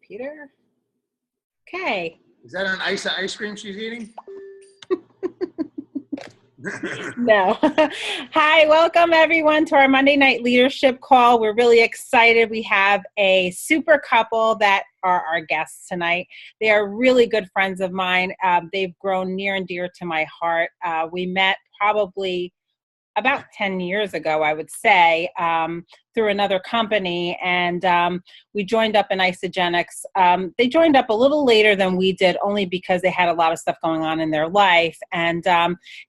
Computer. Okay. Is that an ice cream she's eating? No. Hi, welcome everyone to our Monday night leadership call. We're really excited. We have a super couple that are our guests tonight. They are really good friends of mine. They've grown near and dear to my heart. We met probably about 10 years ago, I would say, through another company. And we joined up in Isogenics. They joined up a little later than we did, only because they had a lot of stuff going on in their life. And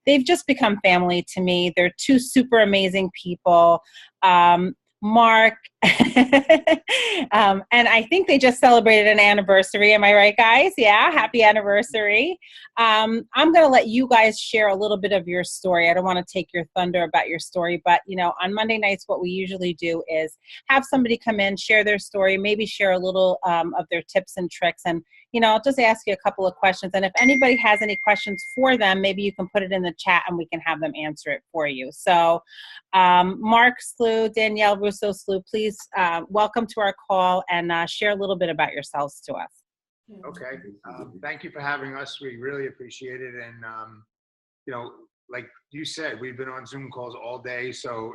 they've just become family to me. They're two super amazing people. Marc, and I think they just celebrated an anniversary. Am I right, guys? Yeah, happy anniversary. I'm going to let you guys share a little bit of your story. I don't want to take your thunder about your story, but on Monday nights, what we usually do is have somebody come in, share their story, maybe share a little of their tips and tricks. And I'll just ask you a couple of questions. And if anybody has any questions for them, maybe you can put it in the chat and we can have them answer it for you. So Marc Slugh, Danielle, Russo-Slugh, please welcome to our call and share a little bit about yourselves to us. Okay. Thank you for having us. We really appreciate it. And, like you said, we've been on Zoom calls all day. So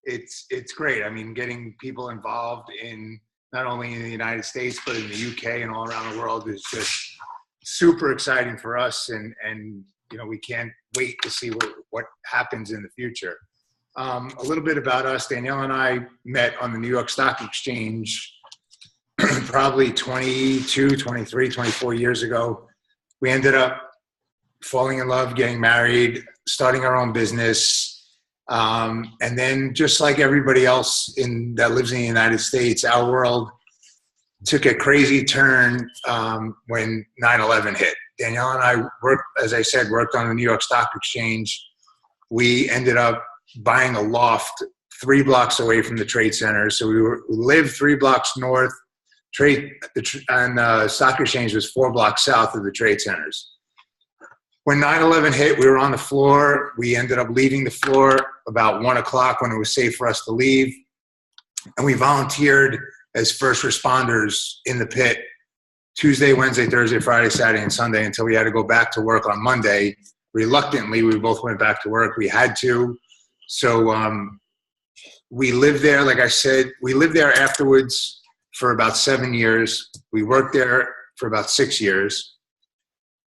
it's great. I mean, getting people involved in not only in the United States, but in the UK and all around the world is just super exciting for us. And we can't wait to see what happens in the future. A little bit about us. Danielle and I met on the New York Stock Exchange probably 22, 23, 24 years ago. We ended up falling in love, getting married, starting our own business. And then just like everybody else that lives in the United States, our world took a crazy turn when 9/11 hit. Danielle and I worked on the New York Stock Exchange. We ended up buying a loft 3 blocks away from the Trade Center. So we lived 3 blocks north. And Stock Exchange was 4 blocks south of the Trade Centers. When 9/11 hit, we were on the floor. We ended up leaving the floor about 1 o'clock when it was safe for us to leave. And we volunteered as first responders in the pit Tuesday, Wednesday, Thursday, Friday, Saturday, and Sunday until we had to go back to work on Monday. Reluctantly, we both went back to work. We had to. So we lived there. Like I said, we lived there afterwards for about 7 years. We worked there for about 6 years.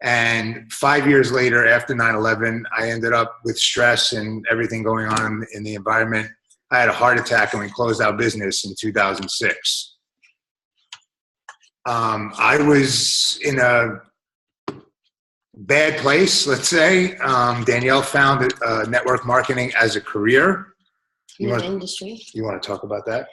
And 5 years later, after 9/11, I ended up with stress and everything going on in the environment. I had a heart attack and we closed our business in 2006. I was in a bad place, let's say. Danielle found network marketing as a career. Industry. You want to talk about that?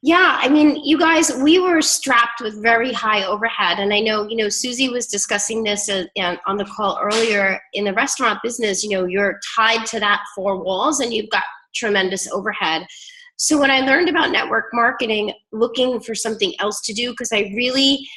Yeah, I mean, you guys, we were strapped with very high overhead. And I know, Susie was discussing this on the call earlier. In the restaurant business, you're tied to that 4 walls and you've got tremendous overhead. So when I learned about network marketing, looking for something else to do, because I really,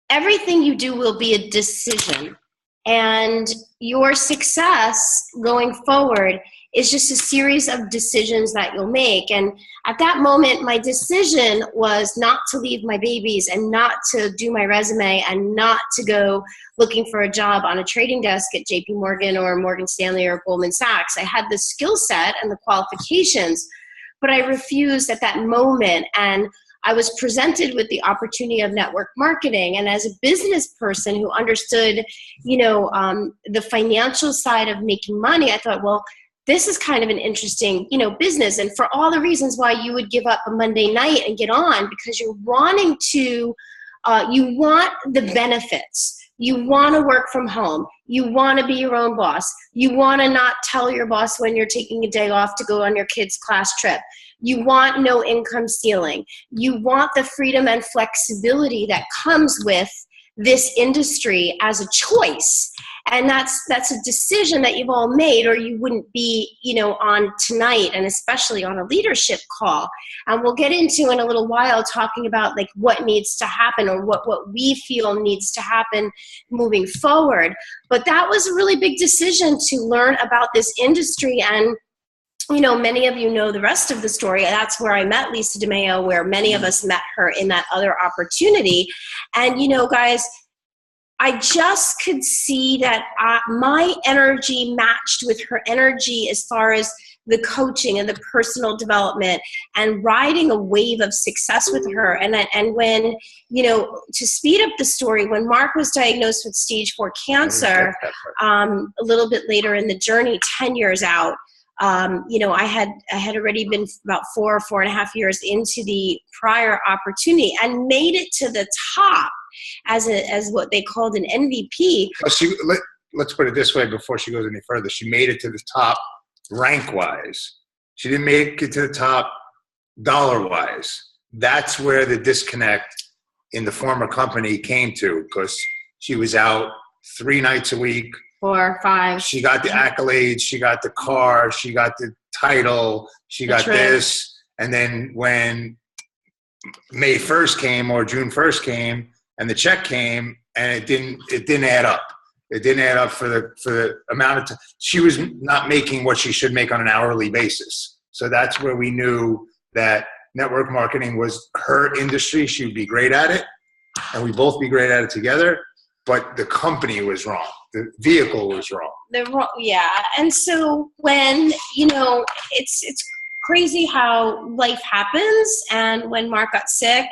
everything you do will be a decision. And your success going forward is just a series of decisions that you'll make. And at that moment, my decision was not to leave my babies and not to do my resume and not to go looking for a job on a trading desk at JP Morgan or Morgan Stanley or Goldman Sachs. I had the skill set and the qualifications, but I refused at that moment. And I was presented with the opportunity of network marketing. And as a business person who understood, the financial side of making money, I thought, well, this is kind of an interesting, business. And for all the reasons why you would give up a Monday night and get on, because you're wanting to, you want the benefits. You want to work from home. You want to be your own boss. You want to not tell your boss when you're taking a day off to go on your kid's class trip. You want no income ceiling. You want the freedom and flexibility that comes with this industry as a choice. And that's a decision that you've all made, or you wouldn't be, on tonight, and especially on a leadership call. And we'll get into in a little while talking about like what needs to happen, or what we feel needs to happen moving forward. But that was a really big decision to learn about this industry. And many of you know the rest of the story. That's where I met Lisa DeMeo, where many of us met her in that other opportunity. And, guys, I just could see that my energy matched with her energy as far as the coaching and the personal development and riding a wave of success with her. And when, to speed up the story, when Marc was diagnosed with stage 4 cancer, a little bit later in the journey, 10 years out, I had already been about 4.5 years into the prior opportunity and made it to the top as what they called an MVP. Let's put it this way before she goes any further. She made it to the top rank-wise. She didn't make it to the top dollar-wise. That's where the disconnect in the former company came to, because she was out 3 nights a week. 4, 5. She got the accolades. She got the car. She got the title. She got this. And then when May 1st came or June 1st came and the check came, and it didn't add up. It didn't add up for the amount of time. She was not making what she should make on an hourly basis. So that's where we knew that network marketing was her industry. She would be great at it, and we'd both be great at it together. But the company was wrong. The vehicle was wrong. Yeah. And so when, it's crazy how life happens. And when Marc got sick,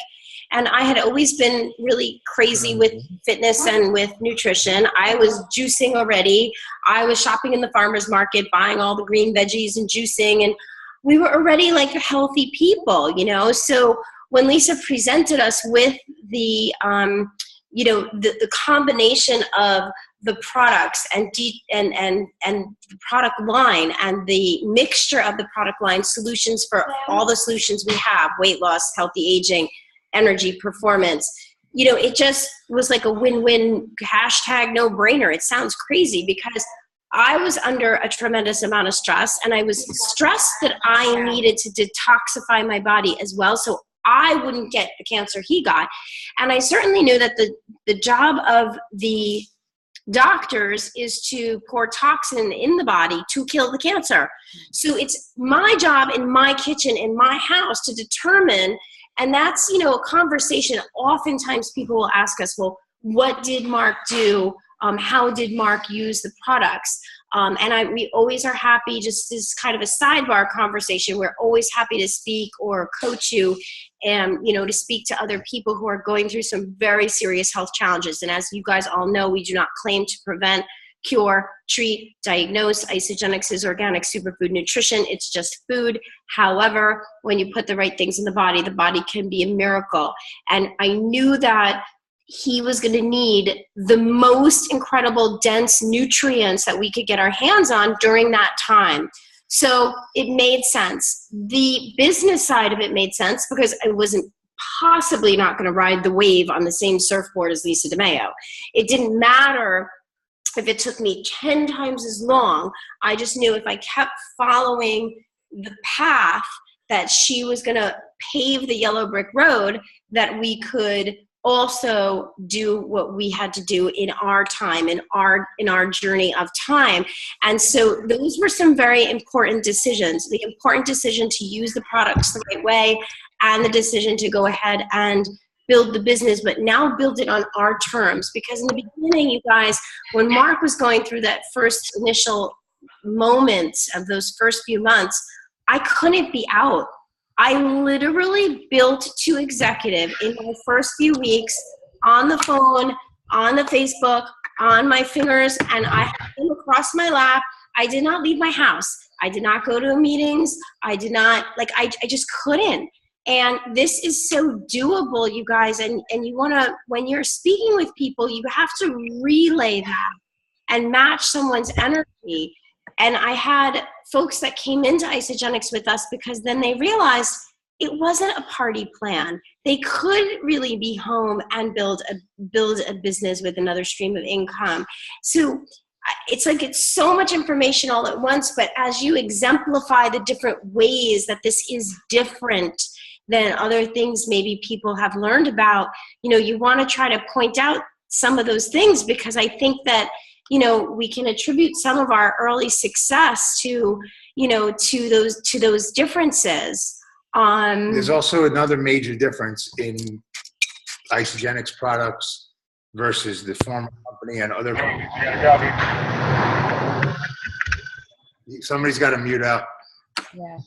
and I had always been really crazy with fitness and with nutrition. I was juicing already. I was shopping in the farmer's market, buying all the green veggies and juicing. And we were already like healthy people, So when Lisa presented us with the combination of the products and the product line and the mixture of the product line solutions for all the solutions we have, weight loss, healthy aging, energy, performance, it just was like a win-win, #no-brainer. It sounds crazy because I was under a tremendous amount of stress, and I was stressed that I needed to detoxify my body as well, so I wouldn't get the cancer he got. And I certainly knew that the job of the doctors is to pour toxin in the body to kill the cancer. So it's my job in my kitchen, in my house, to determine. And that's, a conversation. Oftentimes people will ask us, well, what did Marc do? How did Marc use the products? We always are happy, just as kind of a sidebar conversation, we're always happy to speak or coach you and, to speak to other people who are going through some very serious health challenges. And as you guys all know, we do not claim to prevent, cure, treat, diagnose. Isogenics is organic superfood nutrition. It's just food. However, when you put the right things in the body can be a miracle. And I knew that he was going to need the most incredible dense nutrients that we could get our hands on during that time. So it made sense. The business side of it made sense because I wasn't possibly not going to ride the wave on the same surfboard as Lisa DeMeo. It didn't matter if it took me 10 times as long. I just knew if I kept following the path that she was going to pave the yellow brick road, that we could also do what we had to do in our time, in our journey of time. And so those were some very important decisions. The important decision to use the products the right way, and the decision to go ahead and build the business, but now build it on our terms. Because in the beginning, you guys, when Marc was going through that first initial moments of those first few months, I couldn't be out. I literally built to executive in my first few weeks on the phone, on the Facebook, on my fingers, and I had them across my lap. I did not leave my house. I did not go to meetings. I did not, I just couldn't. And this is so doable, you guys. And you want to, when you're speaking with people, you have to relay that and match someone's energy. And I had folks that came into Isogenics with us because then they realized it wasn't a party plan. They could really be home and build a business with another stream of income. So it's like it's so much information all at once, but as you exemplify the different ways that this is different than other things maybe people have learned about, you want to try to point out some of those things, because I think that we can attribute some of our early success to, to those differences. There's also another major difference in Isagenix products versus the former company and other companies. Somebody's got to mute out. Yeah.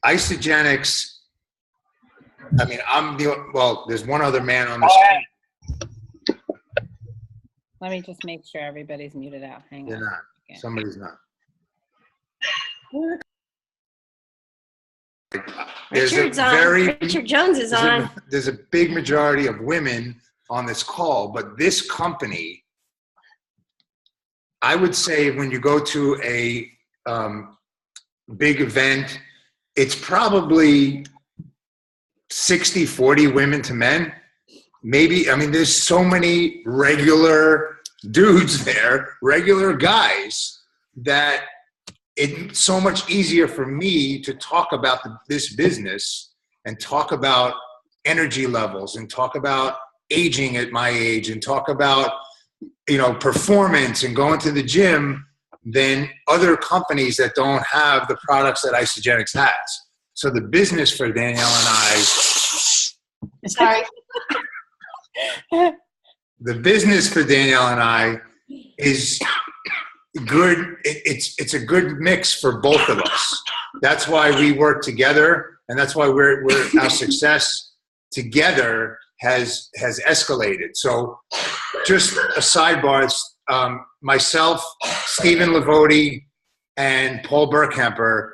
Isagenix, I mean, there's one other man on the screen. Let me just make sure everybody's muted out. Hang on. They're not. Okay. Somebody's not. Richard Jones is on. There's a big majority of women on this call, but this company, I would say when you go to a big event, it's probably 60-40 women to men. Maybe, I mean, there's so many regular dudes there, regular guys, that it's so much easier for me to talk about this business and talk about energy levels and talk about aging at my age and talk about, performance and going to the gym than other companies that don't have the products that Isagenix has. So the business for Danielle and I, sorry. The business for Danielle and I is good. It's a good mix for both of us. That's why we work together, and that's why our success together has escalated. So, just a sidebar. Myself, Stephen Lavoti, and Paul Burkhamper,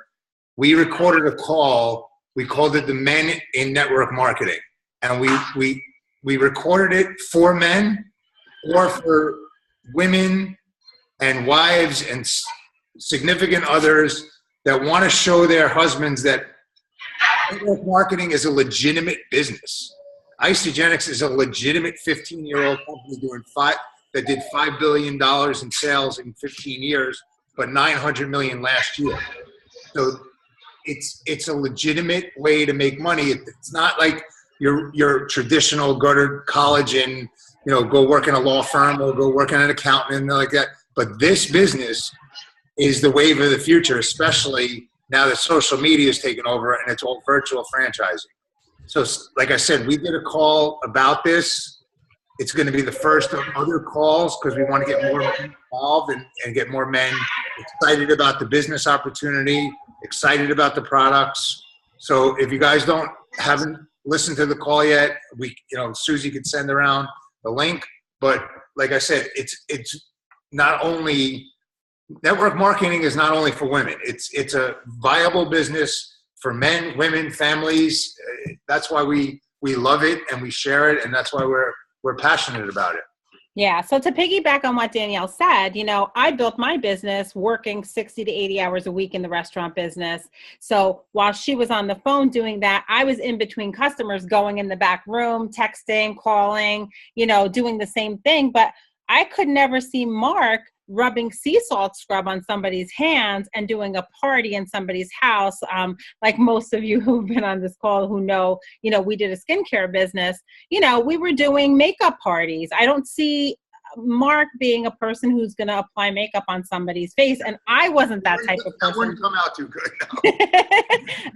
we recorded a call. We called it the Men in Network Marketing, and we recorded it for men or for women and wives and significant others that want to show their husbands that network marketing is a legitimate business. Isagenix is a legitimate 15-year-old company that did $5 billion in sales in 15 years, but $900 million last year. So it's a legitimate way to make money. It's not like your traditional go to college and go work in a law firm or go work in an accountant and like that. But this business is the wave of the future, especially now that social media is taking over and it's all virtual franchising. So like I said, we did a call about this. It's going to be the first of other calls because we want to get more men involved and get more men excited about the business opportunity, excited about the products. So if you guys haven't listened to the call yet, Susie could send around the link. But like I said, it's not only network marketing is not only for women. It's a viable business for men, women, families. That's why we love it and we share it, and that's why we're passionate about it. Yeah. So to piggyback on what Danielle said, I built my business working 60 to 80 hours a week in the restaurant business. So while she was on the phone doing that, I was in between customers going in the back room, texting, calling, doing the same thing. But I could never see Marc rubbing sea salt scrub on somebody's hands and doing a party in somebody's house. Like most of you who've been on this call who know, we did a skincare business, we were doing makeup parties. I don't see Marc being a person who's going to apply makeup on somebody's face. And I wasn't that type of person. That wouldn't come out too good. No.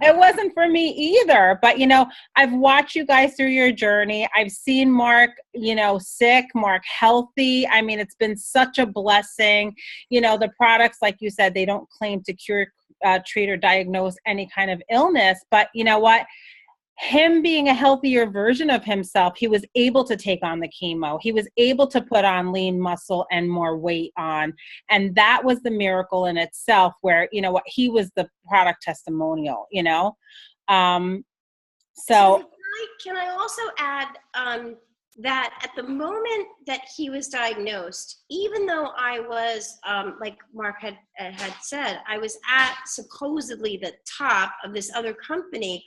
It wasn't for me either. But, I've watched you guys through your journey. I've seen Marc, sick, Marc healthy. I mean, it's been such a blessing. The products, like you said, they don't claim to cure, treat, or diagnose any kind of illness. But you know what? Him being a healthier version of himself, he was able to take on the chemo. He was able to put on lean muscle and more weight on. And that was the miracle in itself where, he was the product testimonial, So can I also add that at the moment that he was diagnosed, even though I was, like Marc had said, I was at supposedly the top of this other company,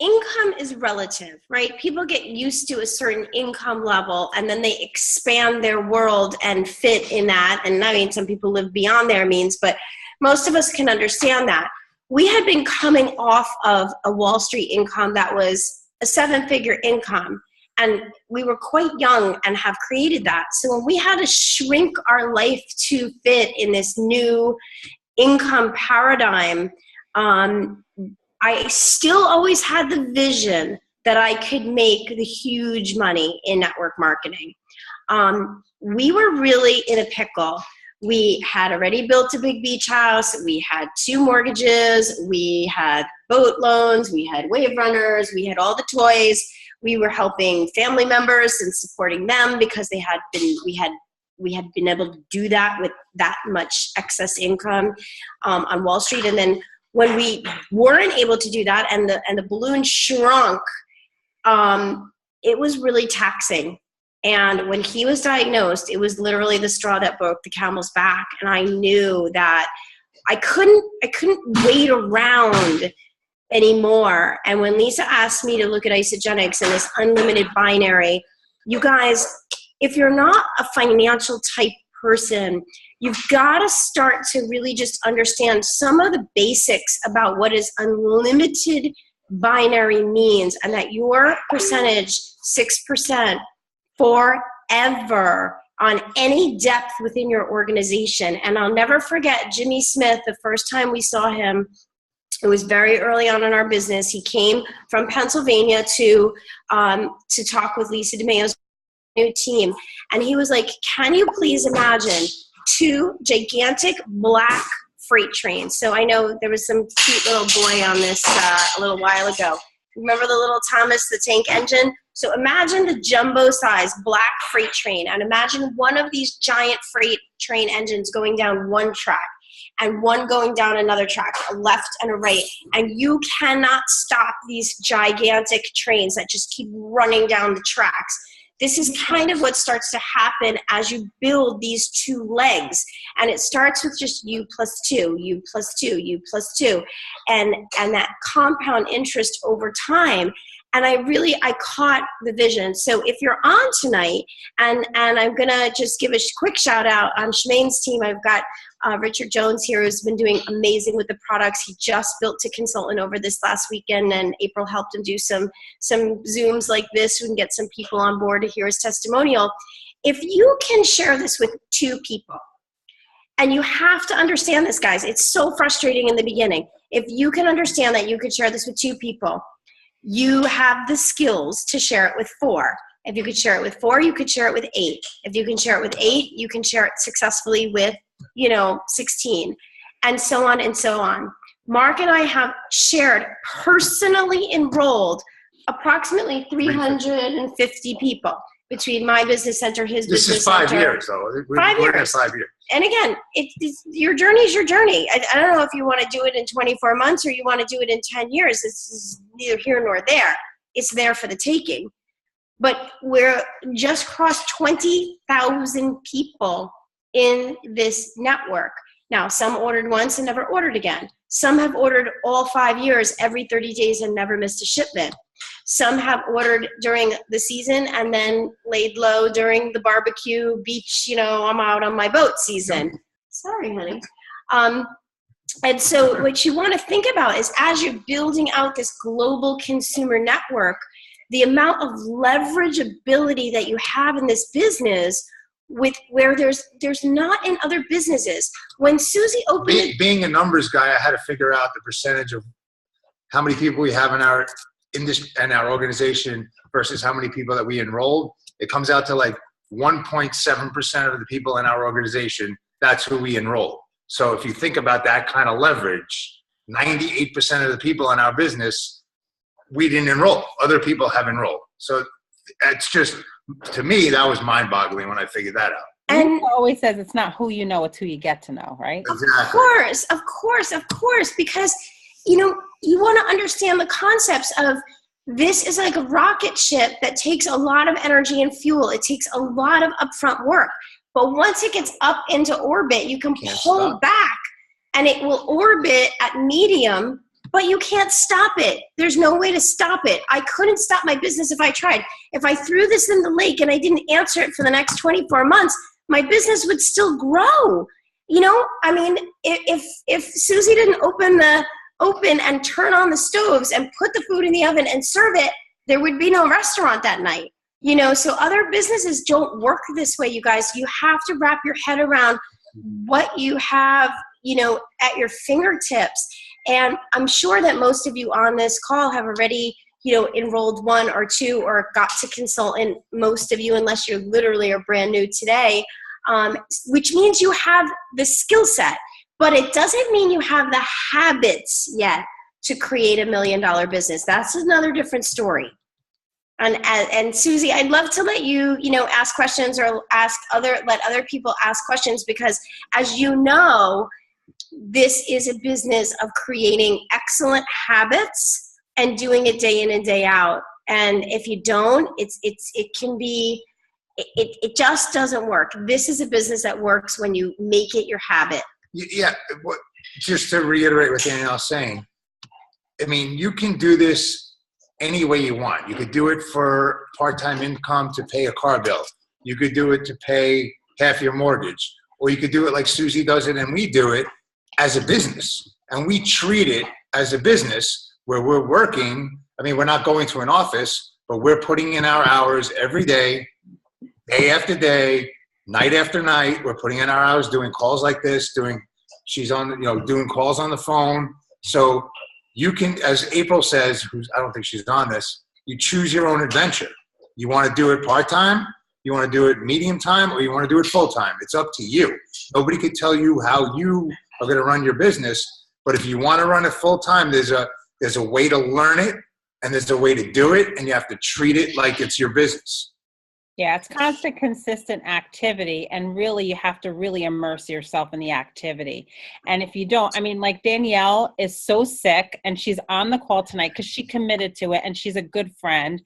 income is relative, right? People get used to a certain income level and then they expand their world and fit in that. And I mean, some people live beyond their means, but most of us can understand that. We had been coming off of a Wall Street income that was a 7-figure income. And we were quite young and have created that. So when we had to shrink our life to fit in this new income paradigm, I still always had the vision that I could make the huge money in network marketing. We were really in a pickle. We had already built a big beach house. We had 2 mortgages. We had boat loans. We had wave runners. We had all the toys. We were helping family members and supporting them because we had been able to do that with that much excess income on Wall Street. And then when we weren't able to do that and the balloon shrunk, it was really taxing. And when he was diagnosed, it was literally the straw that broke the camel's back. And I knew that I couldn't wait around anymore. And when Lisa asked me to look at isogenics and this unlimited binary, you guys, if you're not a financial type person, you've got to start to really just understand some of the basics about what is unlimited binary means, and that your percentage, 6%, forever on any depth within your organization. And I'll never forget Jimmy Smith, the first time we saw him. It was very early on in our business. He came from Pennsylvania to talk with Lisa DeMayo's new team. And he was like, can you please imagine 2 gigantic black freight trains? So I know there was some cute little boy on this a little while ago. Remember the little Thomas the Tank Engine? So imagine the jumbo size black freight train, and imagine one of these giant freight train engines going down one track and one going down another track, a left and a right. And you cannot stop these gigantic trains that just keep running down the tracks. This is kind of what starts to happen as you build these 2 legs. And it starts with just you plus 2, you plus 2, you plus 2, and that compound interest over time. And I caught the vision. So if you're on tonight, and I'm going to just give a quick shout out on Shemaine's team. I've got Richard Jones here, who's been doing amazing with the products. He just built to consultant over this last weekend, and April helped him do some Zooms like this. We can get some people on board to hear his testimonial. If you can share this with 2 people, and you have to understand this, guys, it's so frustrating in the beginning. If you can understand that you could share this with 2 people, you have the skills to share it with 4. If you could share it with 4, you could share it with 8. If you can share it with 8, you can share it successfully with, 16, and so on and so on. Marc and I have shared, personally enrolled, approximately 350 people between my business center, his business center. This is 5 years, though. 5 years. 5 years. And again, it's your journey is your journey. I don't know if you want to do it in 24 months or you want to do it in 10 years. This is neither here nor there. It's there for the taking. But we're just crossed 20,000 people in this network. Now, some ordered once and never ordered again. Some have ordered all 5 years, every 30 days, and never missed a shipment. Some have ordered during the season and then laid low during the barbecue, beach, I'm out on my boat season. Sorry, honey. And so what you want to think about is, as you're building out this global consumer network, the amount of leverage ability that you have in this business with where there's not in other businesses. When Susie opened being a numbers guy, I had to figure out the percentage of how many people we have in our organization versus how many people that we enrolled. It comes out to like 1.7% of the people in our organization, that's who we enroll. So if you think about that kind of leverage, 98% of the people in our business, we didn't enroll. Other people have enrolled. So it's just, to me, that was mind-boggling when I figured that out. And it always says it's not who you know, it's who you get to know, right? Exactly. Of course, because, you want to understand the concepts of this is like a rocket ship that takes a lot of energy and fuel. It takes a lot of upfront work. But once it gets up into orbit, you can pull back and it will orbit at medium, but you can't stop it. There's no way to stop it. I couldn't stop my business if I tried. If I threw this in the lake and I didn't answer it for the next 24 months, my business would still grow. If Susie didn't open and turn on the stoves and put the food in the oven and serve it, there would be no restaurant that night. So other businesses don't work this way, you guys. You have to wrap your head around what you have at your fingertips. And I'm sure that most of you on this call have already, enrolled 1 or 2 or got to consultant, most of you, unless you literally are brand new today, which means you have the skill set, but it doesn't mean you have the habits yet to create $1 million business. That's another different story. And Susie, I'd love to let you, ask questions or let other people ask questions, because as you know, this is a business of creating excellent habits and doing it day in and day out. And if you don't, it just doesn't work. This is a business that works when you make it your habit. Yeah. Just to reiterate what Danielle's saying, I mean, you can do this any way you want. You could do it for part-time income to pay a car bill. You could do it to pay half your mortgage, or you could do it like Susie does it and we do it as a business. And we treat it as a business where we're working. I mean, we're not going to an office, but we're putting in our hours every day, day after day, night after night. We're putting in our hours doing calls like this, doing calls on the phone. So you can, as April says, I don't think she's on this, you choose your own adventure. You want to do it part-time, you want to do it medium time, or you want to do it full-time. It's up to you. Nobody could tell you how you are going to run your business. But if you want to run it full-time, there's a way to learn it, and there's a way to do it, and you have to treat it like it's your business. Yeah, it's constant, consistent activity, and really you have to really immerse yourself in the activity. And if you don't, I mean, like Danielle is so sick, and she's on the call tonight because she committed to it, and she's a good friend.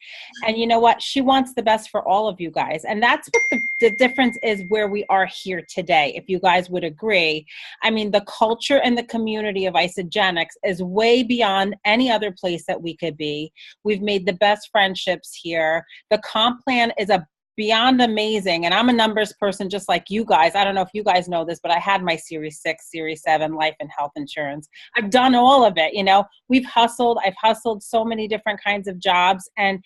And you know what? She wants the best for all of you guys. And that's what the difference is where we are here today, if you guys would agree. I mean, the culture and the community of Isagenix is way beyond any other place that we could be. We've made the best friendships here. The comp plan is beyond amazing. And I'm a numbers person just like you guys. I don't know if you guys know this, but I had my Series 6, Series 7 life and health insurance. I've done all of it. I've hustled so many different kinds of jobs. And,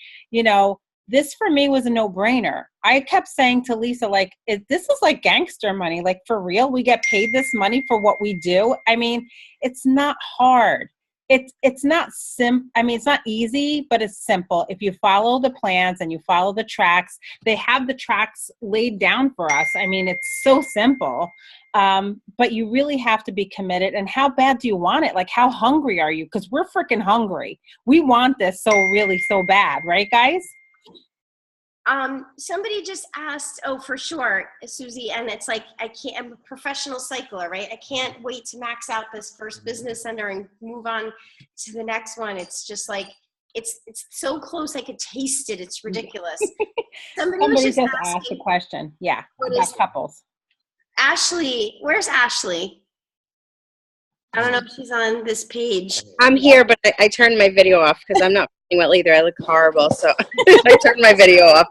this for me was a no-brainer. I kept saying to Lisa, this is like gangster money. Like, for real, we get paid this money for what we do. I mean, it's not hard. It's not it's not easy, but it's simple. If you follow the plans and you follow the tracks, they have the tracks laid down for us. I mean, it's so simple, but you really have to be committed. And how bad do you want it? Like, how hungry are you? Because we're freaking hungry. We want this so bad, right, guys? Somebody just asked, for sure, Susie, and it's like, I'm a professional cycler, right? I can't wait to max out this first business center and move on to the next one. It's just like, it's so close. I could taste it. It's ridiculous. Somebody just asked a question. Yeah. About couples. Ashley, where's Ashley? I don't know if she's on this page. I'm here, but I turned my video off because I'm not feeling well either. I look horrible, so I turned my video off.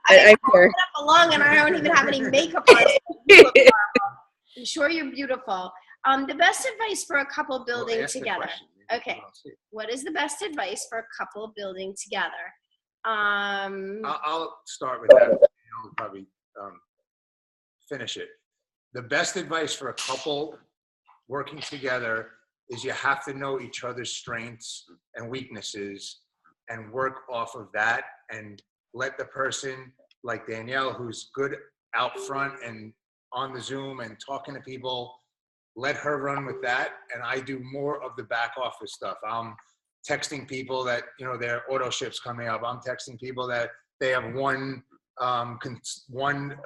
I'm here. Up along, and I don't even have any makeup on. I'm sure you're beautiful. The best advice for a couple building together. Okay. What is the best advice for a couple building together? I'll start with that. I'll probably finish it. The best advice for a couple working together is you have to know each other's strengths and weaknesses and work off of that, and let the person like Danielle, who's good out front and on the Zoom and talking to people, let her run with that. And I do more of the back office stuff. I'm texting people that, their auto ship's coming up. I'm texting people that they have one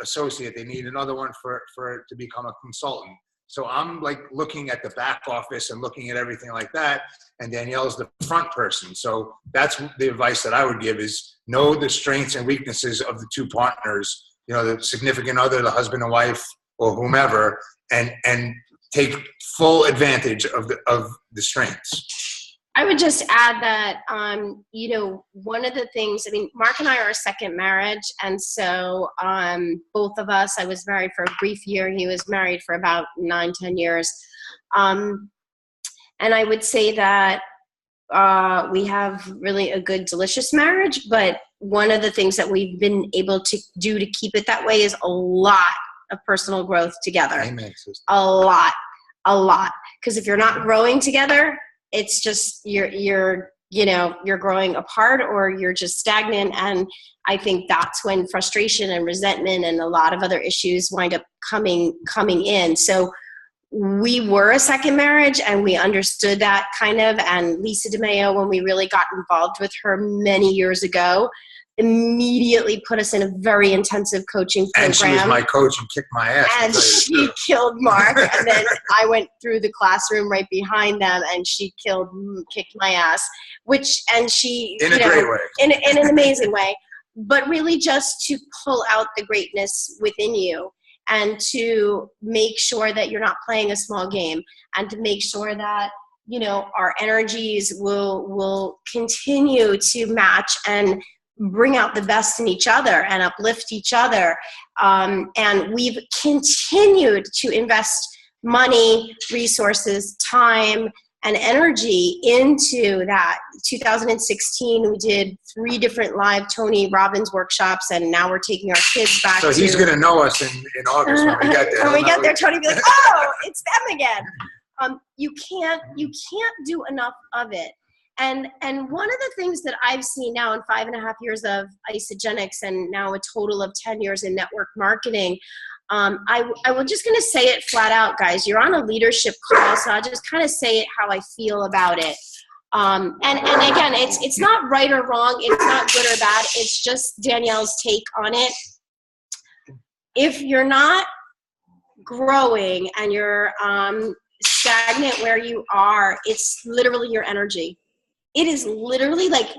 associate, they need another one for to become a consultant. So I'm like looking at the back office and looking at everything like that. And Danielle's the front person. So that's the advice that I would give, is know the strengths and weaknesses of the two partners, the significant other, the husband and wife, or whomever, and take full advantage of the strengths. I would just add that, one of the things, Marc and I are a second marriage. And so both of us, I was married for a brief year. He was married for about 9-10 years. And I would say that we have really a good, delicious marriage. But one of the things that we've been able to do to keep it that way is a lot of personal growth together. Amen, sister. A lot. a lot. Because if you're not growing together, it's just you're growing apart, or you're just stagnant. And I think that's when frustration and resentment and a lot of other issues wind up coming in. So we were a second marriage, and we understood that kind of. And Lisa DeMeo, when we really got involved with her many years ago, immediately put us in a very intensive coaching program. And she was my coach and kicked my ass. And she killed Marc. And then I went through the classroom right behind them, and she kicked my ass. And she, in a great way, in an amazing way. But really just to pull out the greatness within you, and to make sure that you're not playing a small game, and to make sure that, our energies will continue to match and bring out the best in each other and uplift each other. And we've continued to invest money, resources, time, and energy into that. 2016, we did 3 different live Tony Robbins workshops, and now we're taking our kids back. So he's going to know us in August when we get there. When we get there, Tony will be like, oh, it's them again. You can't do enough of it. And one of the things that I've seen now in 5.5 years of Isogenics, and now a total of 10 years in network marketing, I was just going to say it flat out, guys. You're on a leadership call, so I'll just kind of say it how I feel about it. And again, it's not right or wrong. It's not good or bad. It's just Danielle's take on it. If you're not growing and you're stagnant where you are, it's literally your energy. It is literally like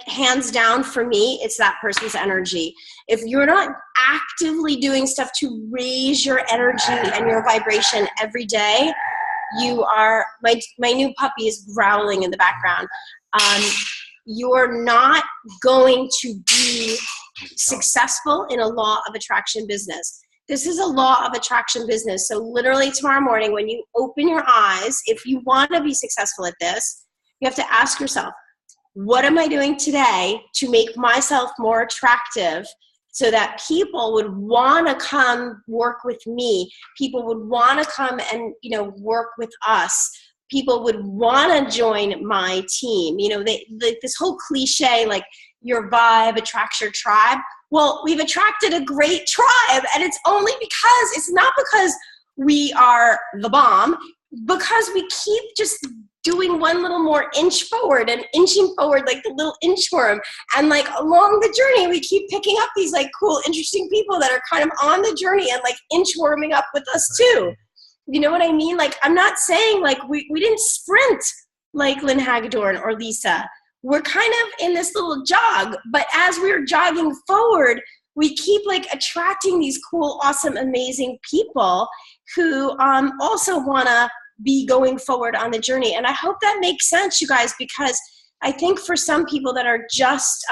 hands down for me, it's that person's energy. If you're not actively doing stuff to raise your energy and your vibration every day, you are, my new puppy is growling in the background. You're not going to be successful in a law of attraction business. This is a law of attraction business. So literally tomorrow morning, when you open your eyes, if you want to be successful at this, you have to ask yourself, what am I doing today to make myself more attractive so that people would want to come work with me? People would want to come and, work with us. People would want to join my team. This whole cliche, like your vibe attracts your tribe. Well, we've attracted a great tribe, and it's only because, it's not because we are the bomb, because we keep just doing one little more inch forward and inching forward like the little inchworm. And like along the journey, we keep picking up these like cool, interesting people that are kind of on the journey and like inchworming up with us too. You know what I mean? Like, I'm not saying like we didn't sprint like Lynn Hagedorn or Lisa. We're kind of in this little jog, but as we're jogging forward, we keep like attracting these cool, awesome, amazing people who also want to be going forward on the journey. And I hope that makes sense, you guys, because I think for some people that are just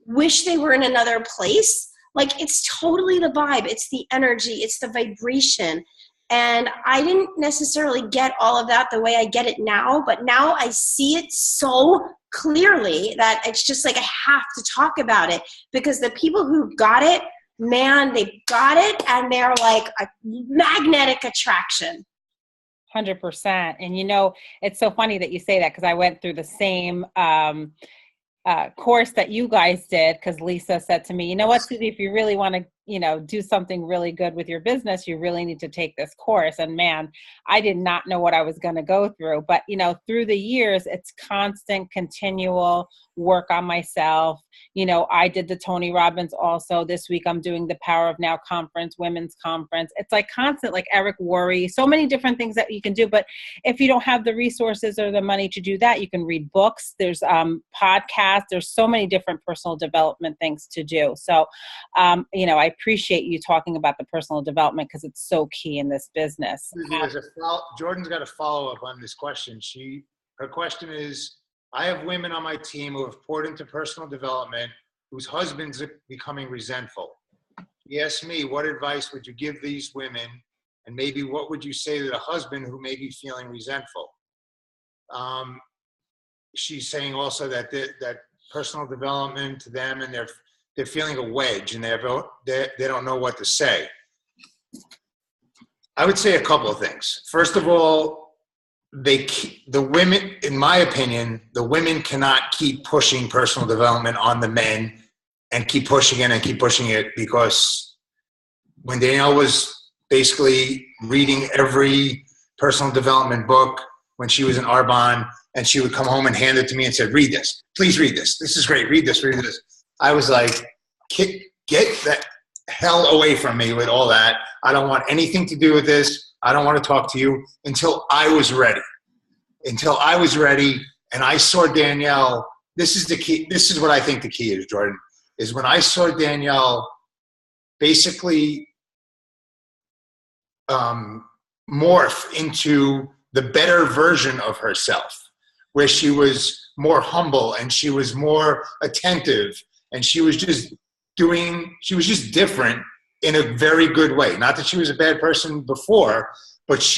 wish they were in another place, like it's totally the vibe, it's the energy, it's the vibration. And I didn't necessarily get all of that the way I get it now, but now I see it so clearly that it's just like I have to talk about it, because the people who got it, man, they got it, and they're like a magnetic attraction. 100%. And it's so funny that you say that, because I went through the same course that you guys did, because Lisa said to me, you know what, Susie, if you really want to, do something really good with your business, you really need to take this course. And man, I did not know what I was going to go through, but through the years, it's constant, continual work on myself. I did the Tony Robbins also. This week I'm doing the Power of Now conference, women's conference. It's like constant, like Eric Worre, so many different things that you can do. But if you don't have the resources or the money to do that, you can read books. There's podcasts. There's so many different personal development things to do. So, I appreciate you talking about the personal development, because it's so key in this business. Jordan's got a follow-up on this question. Her question is, I have women on my team who have poured into personal development whose husbands are becoming resentful. He asked me, what advice would you give these women? And maybe what would you say to the husband who may be feeling resentful? She's saying also that that personal development to them, and they're feeling a wedge, and they don't know what to say. I would say a couple of things. First of all, the women, in my opinion, the women cannot keep pushing personal development on the men and keep pushing it and keep pushing it, because when Danielle was basically reading every personal development book when she was in Arbonne, and she would come home and hand it to me and said, read this, please read this. This is great. Read this, read this. I was like, get that hell away from me with all that. I don't want anything to do with this. I don't want to talk to you until I was ready. Until I was ready and I saw Danielle. This is the key. This is what I think the key is, Jordan, is when I saw Danielle basically morph into the better version of herself, where she was more humble and she was more attentive and she was just different in a very good way. Not that she was a bad person before, but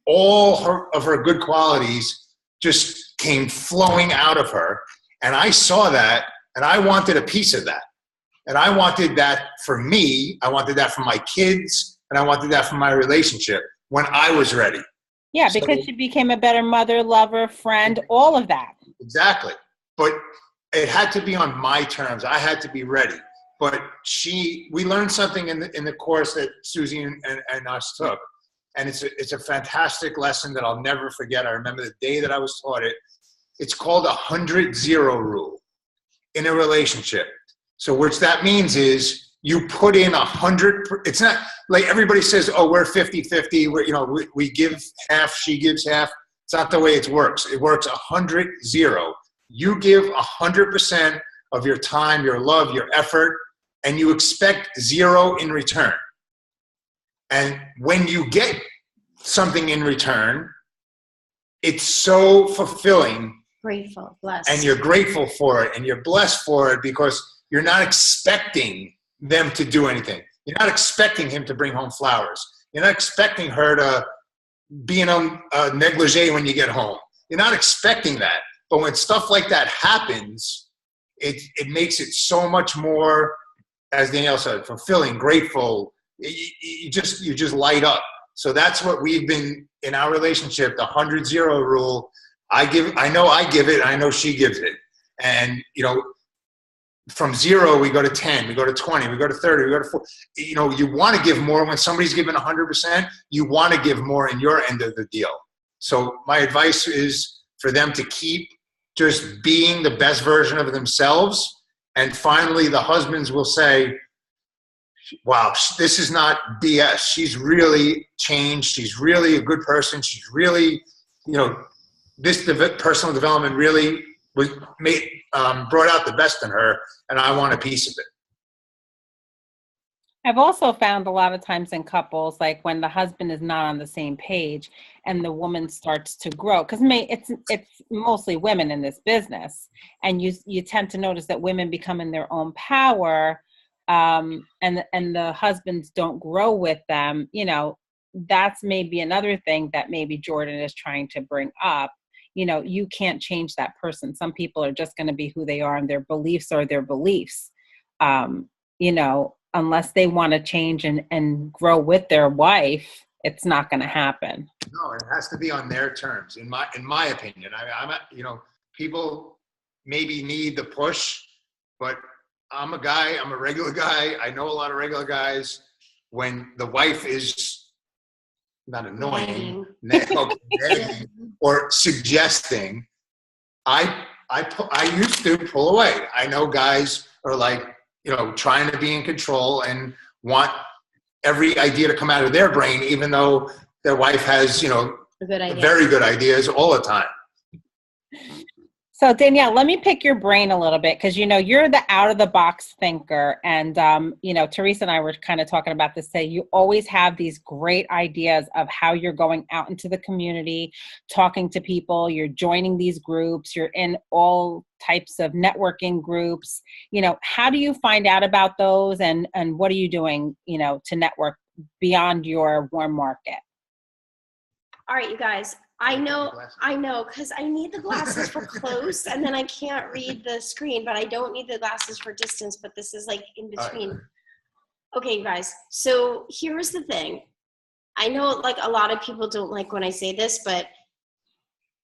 all of her good qualities just came flowing out of her. And I saw that and I wanted a piece of that. And I wanted that for me. I wanted that for my kids, and I wanted that for my relationship when I was ready. Yeah, because she became a better mother, lover, friend, all of that. Exactly. But it had to be on my terms. I had to be ready. But we learned something in the course that Susie and us took. And it's a fantastic lesson that I'll never forget. I remember the day that I was taught it. It's called 100-0 rule in a relationship. So which that means is you put in 100. It's not like everybody says, oh, we're 50-50. We give half, she gives half. It's not the way it works. It works 100-0. You give 100% of your time, your love, your effort, and you expect 0 in return. And when you get something in return, it's so fulfilling. Grateful, blessed. And you're grateful for it, and you're blessed for it, because you're not expecting them to do anything. You're not expecting him to bring home flowers. You're not expecting her to be in a negligee when you get home. You're not expecting that. But when stuff like that happens, it makes it so much more, as Danielle said, fulfilling, grateful. You just light up. So that's what we've been in our relationship, the 100-0 rule. I know I give it, I know she gives it. And, from 0, we go to 10, we go to 20, we go to 30, we go to 40. You want to give more when somebody's giving 100%. You want to give more in your end of the deal. So my advice is for them to keep just being the best version of themselves. And finally, the husbands will say, wow, this is not BS. She's really changed. She's really a good person. She's really, this personal development really brought out the best in her, and I want a piece of it. I've also found a lot of times in couples, like when the husband is not on the same page and the woman starts to grow, because it's mostly women in this business, and you tend to notice that women become in their own power, and the husbands don't grow with them. That's maybe another thing that maybe Jordan is trying to bring up. You can't change that person. Some people are just going to be who they are, and their beliefs are their beliefs. Unless they want to change and grow with their wife, it's not going to happen. No, it has to be on their terms, in my opinion. People maybe need the push, but I'm a regular guy. I know a lot of regular guys. When the wife is not annoying, nagging, or suggesting, I used to pull away. I know guys are like, trying to be in control and want every idea to come out of their brain, even though their wife has, very good ideas all the time. So Danielle, let me pick your brain a little bit, because you're the out of the box thinker, and Teresa and I were kind of talking about this today. You always have these great ideas of how you're going out into the community, talking to people. You're joining these groups. You're in all types of networking groups. How do you find out about those, and what are you doing, to network beyond your warm market? All right, you guys. I know, because I need the glasses for close, and then I can't read the screen, but I don't need the glasses for distance, but this is like in between. Okay, you guys. So here's the thing. I know like a lot of people don't like when I say this, but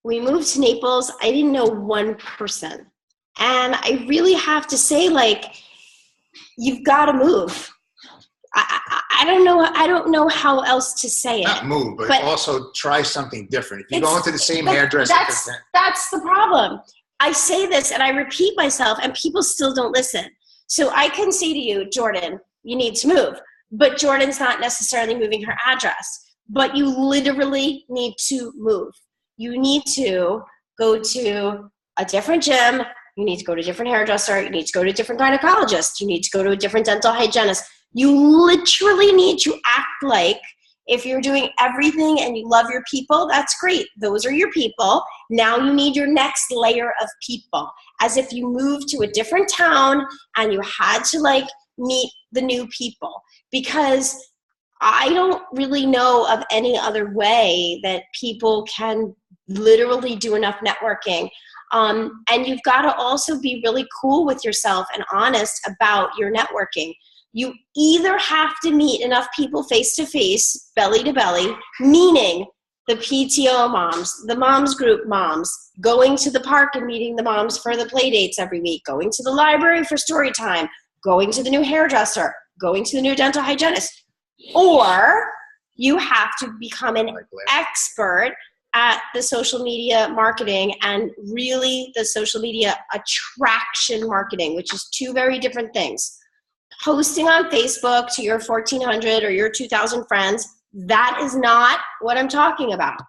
we moved to Naples. I didn't know one person. And I really have to say, like, you've got to move. I don't know. I don't know how else to say it. Not move, but also try something different. If you go into the same hairdresser, that's the problem. I say this and I repeat myself, and people still don't listen. So I can say to you, Jordan, you need to move. But Jordan's not necessarily moving her address. But you literally need to move. You need to go to a different gym. You need to go to a different hairdresser. You need to go to a different gynecologist. You need to go to a different dental hygienist. You literally need to act like if you're doing everything and you love your people, that's great. Those are your people. Now you need your next layer of people. As if you moved to a different town and you had to like meet the new people. Because I don't really know of any other way that people can literally do enough networking. And you've got to also be really cool with yourself and honest about your networking. You either have to meet enough people face to face, belly to belly, meaning the PTO moms, the moms group moms, going to the park and meeting the moms for the play dates every week, going to the library for story time, going to the new hairdresser, going to the new dental hygienist. Or you have to become an expert at the social media marketing and really the social media attraction marketing, which is two very different things. Posting on Facebook to your 1,400 or your 2,000 friends, that is not what I'm talking about.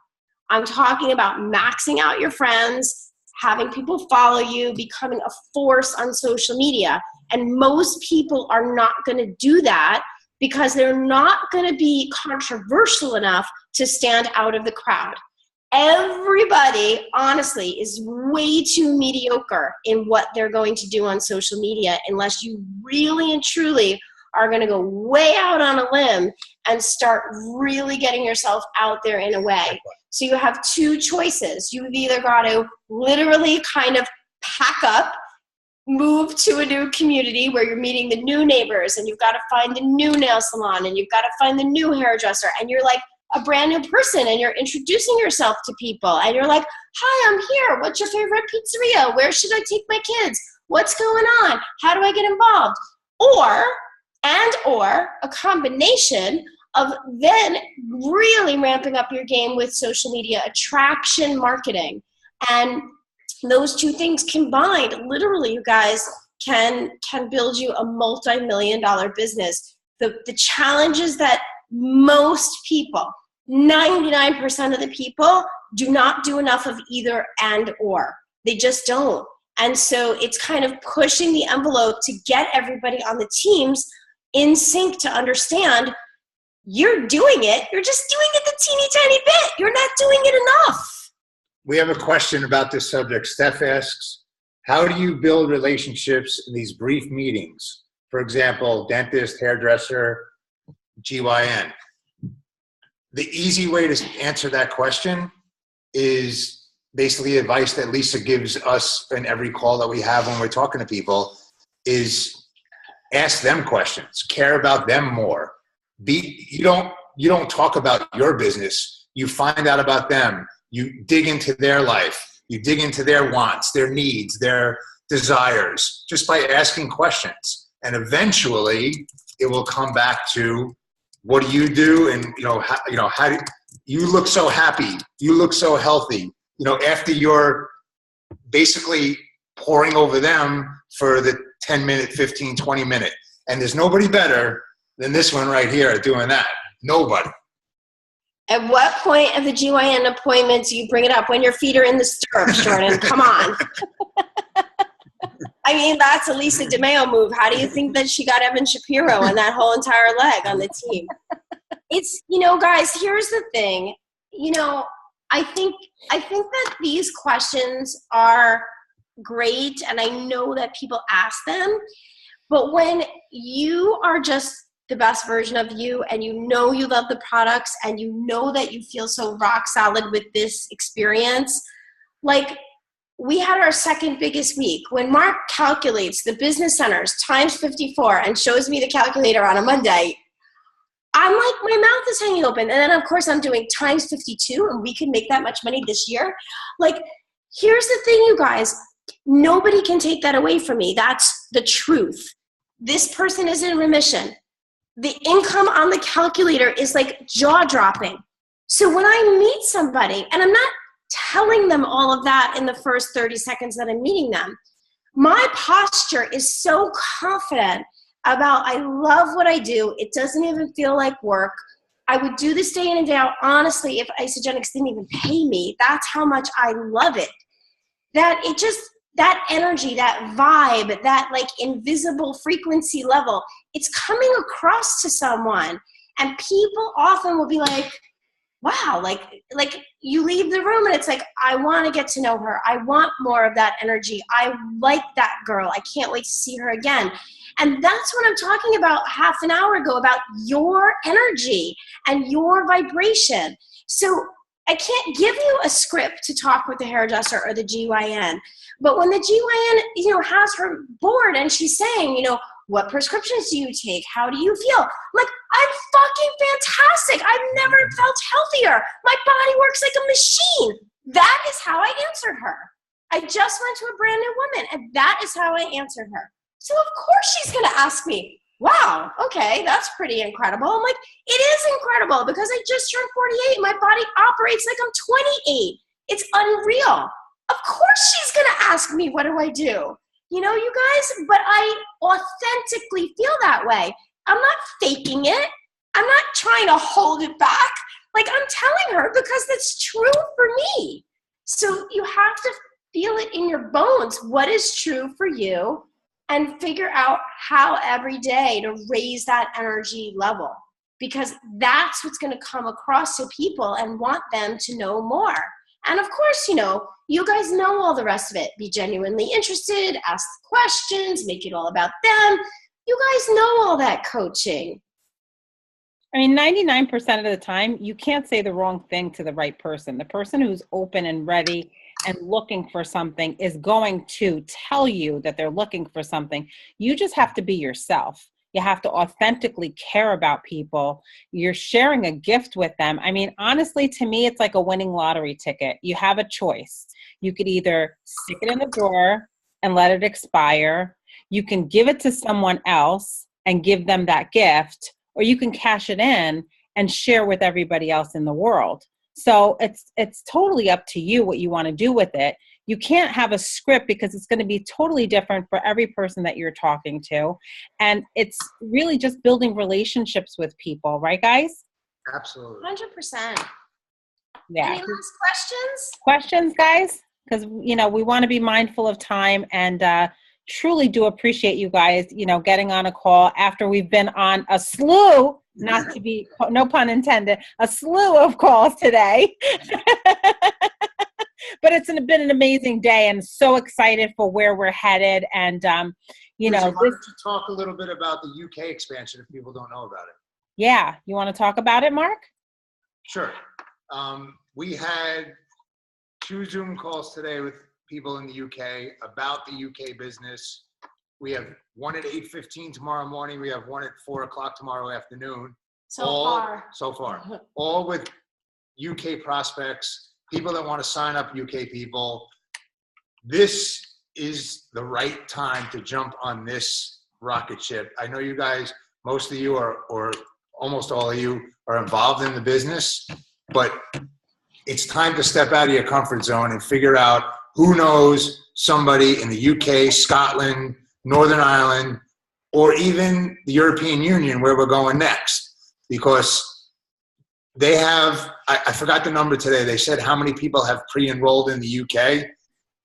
I'm talking about maxing out your friends, having people follow you, becoming a force on social media. And most people are not going to do that because they're not going to be controversial enough to stand out of the crowd. Everybody, honestly, is way too mediocre in what they're going to do on social media unless you really and truly are going to go way out on a limb and start really getting yourself out there in a way. So you have two choices. You've either got to literally kind of pack up, move to a new community where you're meeting the new neighbors, and you've got to find the new nail salon, and you've got to find the new hairdresser, and you're like a brand new person and you're introducing yourself to people and you're like, hi, I'm here. What's your favorite pizzeria? Where should I take my kids? What's going on? How do I get involved? Or a combination of then really ramping up your game with social media attraction marketing. And those two things combined, literally, you guys can build you a multi-million-dollar business. The challenge is that most people, 99% of the people, do not do enough of either and or. They just don't. And so it's kind of pushing the envelope to get everybody on the teams in sync to understand you're doing it. You're just doing it the teeny tiny bit. You're not doing it enough. We have a question about this subject. Steph asks, how do you build relationships in these brief meetings? For example, dentist, hairdresser, GYN. The easy way to answer that question is basically advice that Lisa gives us in every call that we have when we're talking to people is ask them questions, care about them more. You don't talk about your business. You find out about them. You dig into their life. You dig into their wants, their needs, their desires, just by asking questions. And eventually it will come back to, what do you do? And how do you look so happy? You look so healthy. After you're basically pouring over them for the 10-minute, 15, 20-minute. And there's nobody better than this one right here at doing that. Nobody. At what point of the GYN appointment do you bring it up? When your feet are in the stirrups, Jordan? Come on. I mean, that's a Lisa DeMeo move. How do you think that she got Evan Shapiro and that whole entire leg on the team? It's, guys, here's the thing. I think that these questions are great, and I know that people ask them. But when you are just the best version of you, and you love the products, and that you feel so rock solid with this experience, like, we had our second biggest week. When Marc calculates the business centers times 54 and shows me the calculator on a Monday, I'm like, my mouth is hanging open. And then of course I'm doing times 52 and we can make that much money this year. Like, here's the thing, you guys, nobody can take that away from me. That's the truth. This person is in remission. The income on the calculator is like jaw dropping. So when I meet somebody, and I'm not telling them all of that in the first 30 seconds that I'm meeting them, my posture is so confident about, I love what I do. It doesn't even feel like work. I would do this day in and day out. Honestly, if Isagenix didn't even pay me, that's how much I love it. That it just, that energy, that vibe, that like invisible frequency level, it's coming across to someone. And people often will be like, wow, like you leave the room and it's like, I want to get to know her. I want more of that energy. I like that girl. I can't wait to see her again. And that's what I'm talking about half an hour ago, about your energy and your vibration. So I can't give you a script to talk with the hairdresser or the GYN. But when the GYN, has her board and she's saying, what prescriptions do you take? How do you feel? Like, I'm fucking fantastic. I've never felt healthier. My body works like a machine. That is how I answered her. I just went to a brand new woman, and that is how I answered her. So of course she's going to ask me, wow, okay, that's pretty incredible. I'm like, it is incredible because I just turned 48. My body operates like I'm 28. It's unreal. Of course she's going to ask me, what do I do? You guys, but I authentically feel that way. I'm not faking it. I'm not trying to hold it back. Like, I'm telling her because that's true for me. So you have to feel it in your bones. What is true for you? And figure out how every day to raise that energy level, because that's what's going to come across to people and want them to know more. And of course, you guys know all the rest of it. Be genuinely interested, ask questions, make it all about them. You guys know all that coaching. I mean, 99% of the time, you can't say the wrong thing to the right person. The person who's open and ready and looking for something is going to tell you that they're looking for something. You just have to be yourself. You have to authentically care about people. You're sharing a gift with them. I mean, honestly, to me, it's like a winning lottery ticket. You have a choice. You could either stick it in the drawer and let it expire. You can give it to someone else and give them that gift, or you can cash it in and share with everybody else in the world. So it's totally up to you what you want to do with it. You can't have a script because it's going to be totally different for every person that you're talking to. And it's really just building relationships with people, right, guys? Absolutely. 100%. Yeah. Any last questions? Questions, guys? Because, we want to be mindful of time, and truly do appreciate you guys, getting on a call after we've been on a slew, not to be, no pun intended, a slew of calls today. But it's been an amazing day, and so excited for where we're headed. And, Why don't you talk a little bit about the UK expansion if people don't know about it? Yeah. You want to talk about it, Marc? Sure. We had 2 Zoom calls today with people in the UK about the UK business. We have one at 8:15 tomorrow morning. We have one at 4 o'clock tomorrow afternoon. So far. All with UK prospects, people that want to sign up UK people. This is the right time to jump on this rocket ship. I know you guys, most of you are, or almost all of you are involved in the business, but it's time to step out of your comfort zone and figure out who knows somebody in the UK, Scotland, Northern Ireland, or even the European Union where we're going next. Because they have, I forgot the number today, they said how many people have pre-enrolled in the UK,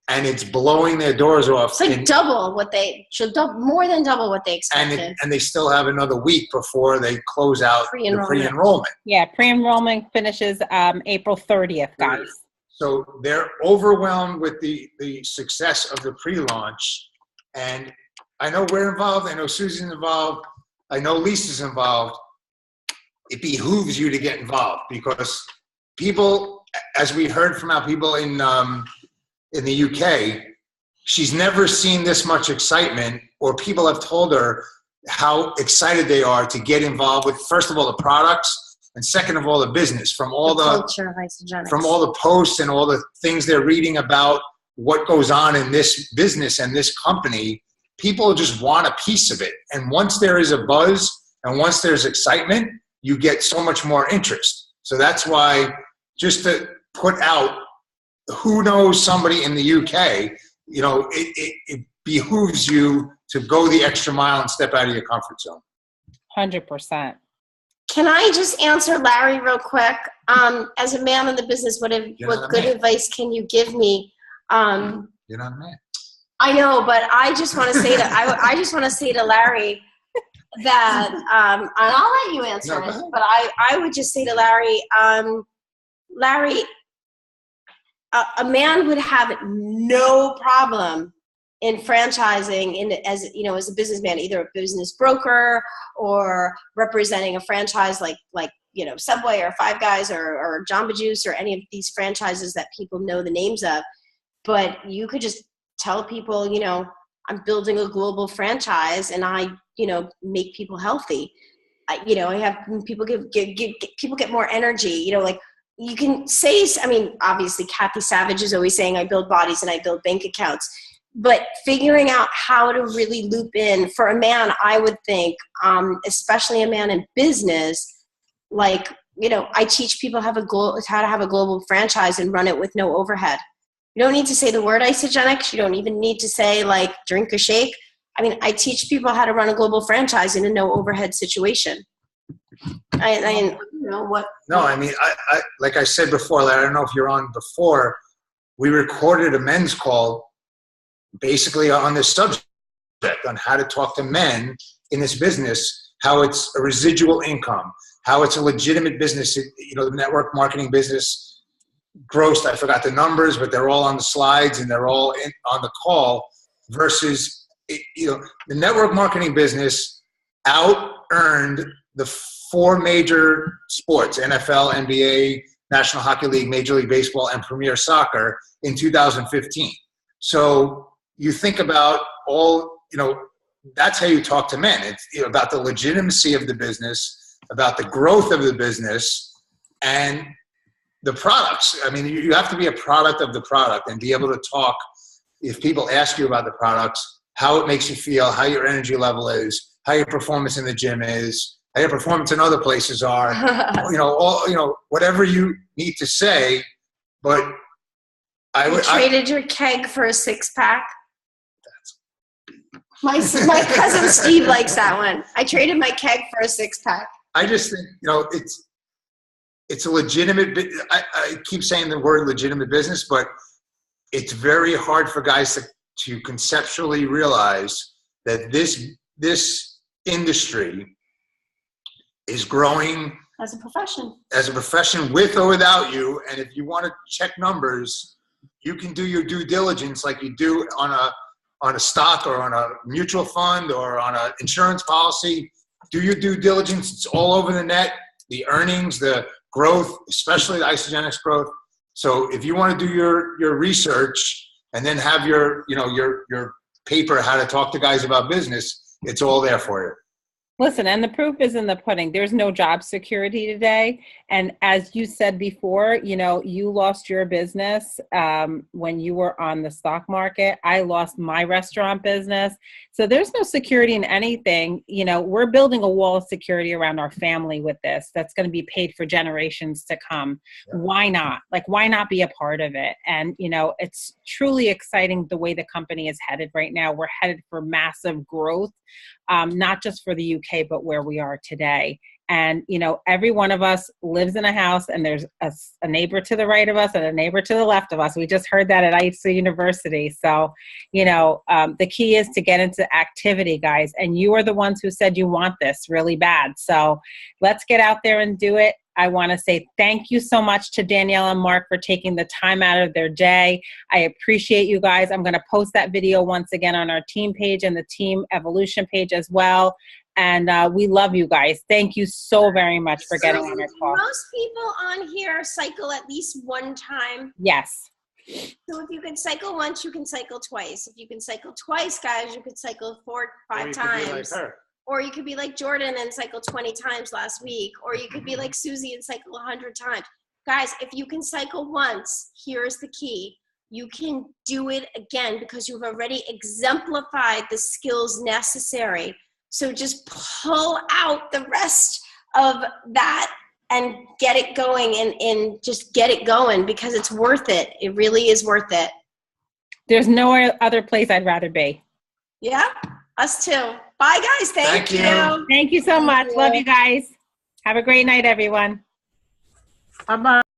and it's blowing their doors off. It's like double what they should, more than double what they expected. And they still have another week before they close out the pre-enrollment. Yeah, pre-enrollment finishes April 30th, guys. So they're overwhelmed with the success of the pre-launch. And I know we're involved. I know Susan's involved. I know Lisa's involved. It behooves you to get involved because people, as we heard from our people in the UK, she's never seen this much excitement, or people have told her how excited they are to get involved with, first of all, the products, and second of all, the business, from all the culture of Isogenics. From all the posts and all the things they're reading about what goes on in this business and this company. People just want a piece of it. And once there is a buzz and once there's excitement, you get so much more interest. So that's why, just to put out, who knows somebody in the UK, you know, it behooves you to go the extra mile and step out of your comfort zone. 100%. Can I just answer Larry real quick? As a man in the business, what good advice can you give me? You're not a man. I know, but I just want to say I just want to say to Larry that, and I'll let you answer it, but I would just say to Larry, Larry, a man would have no problem in franchising as a businessman, either a business broker or representing a franchise like Subway or Five Guys or Jamba Juice or any of these franchises that people know the names of. But you could just tell people, I'm building a global franchise and I, make people healthy. I have people people get more energy, like you can say, obviously Kathy Savage is always saying I build bodies and I build bank accounts, but figuring out how to really loop in for a man, I would think, especially a man in business, like, I teach people how to have a global franchise and run it with no overhead. You don't need to say the word isogenics. You don't even need to say like drink a shake. I teach people how to run a global franchise in a no overhead situation. I like I said before, Larry, I don't know if you're on before, we recorded a men's call basically on this subject, on how to talk to men in this business, how it's a residual income, how it's a legitimate business. The network marketing business grossed, I forgot the numbers, but they're all on the slides and they're all on the call, versus, the network marketing business out-earned the four major sports, NFL, NBA, National Hockey League, Major League Baseball, and Premier Soccer in 2015. So you think about that's how you talk to men. It's about the legitimacy of the business, about the growth of the business, and the products. You have to be a product of the product and be able to talk, if people ask you about the products, how it makes you feel, how your energy level is, how your performance in the gym is, how your performance in other places are, whatever you need to say. But you traded your keg for a six-pack. My cousin Steve likes that one. I traded my keg for a six-pack. I just think, it's a legitimate, I keep saying the word legitimate business, but it's very hard for guys to conceptually realize that this industry is growing as a profession with or without you. And if you want to check numbers, you can do your due diligence like you do on a stock or on a mutual fund or on an insurance policy. Do your due diligence. It's all over the net. The earnings, the growth, especially the Isogenics growth. So if you want to do your research and then have your paper, how to talk to guys about business, it's all there for you. Listen, and the proof is in the pudding. There's no job security today. And as you said before, you lost your business when you were on the stock market. I lost my restaurant business. So there's no security in anything. We're building a wall of security around our family with this. That's going to be paid for generations to come. Yeah. Why not? Why not be a part of it? And, it's truly exciting the way the company is headed right now. We're headed for massive growth. Not just for the UK, but where we are today. And, every one of us lives in a house and there's a neighbor to the right of us and a neighbor to the left of us. We just heard that at ISA University. So, the key is to get into activity, guys. And you are the ones who said you want this really bad. So let's get out there and do it. I want to say thank you so much to Danielle and Marc for taking the time out of their day. I appreciate you guys. I'm going to post that video once again on our team page and the team evolution page as well. And we love you guys. Thank you so very much for getting on our call. Most people on here cycle at least one time. Yes. So if you can cycle once, you can cycle twice. If you can cycle twice, guys, you could cycle 4-5 times. Or you could be like Jordan and cycle 20 times last week. Or you could be like Susie and cycle 100 times. Guys, if you can cycle once, here's the key. You can do it again because you've already exemplified the skills necessary. So just pull out the rest of that and get it going and just get it going because it's worth it. It really is worth it. There's no other place I'd rather be. Yeah, us too. Bye, guys. Thank you. Thank you so much. Love you guys. Have a great night, everyone. Bye-bye.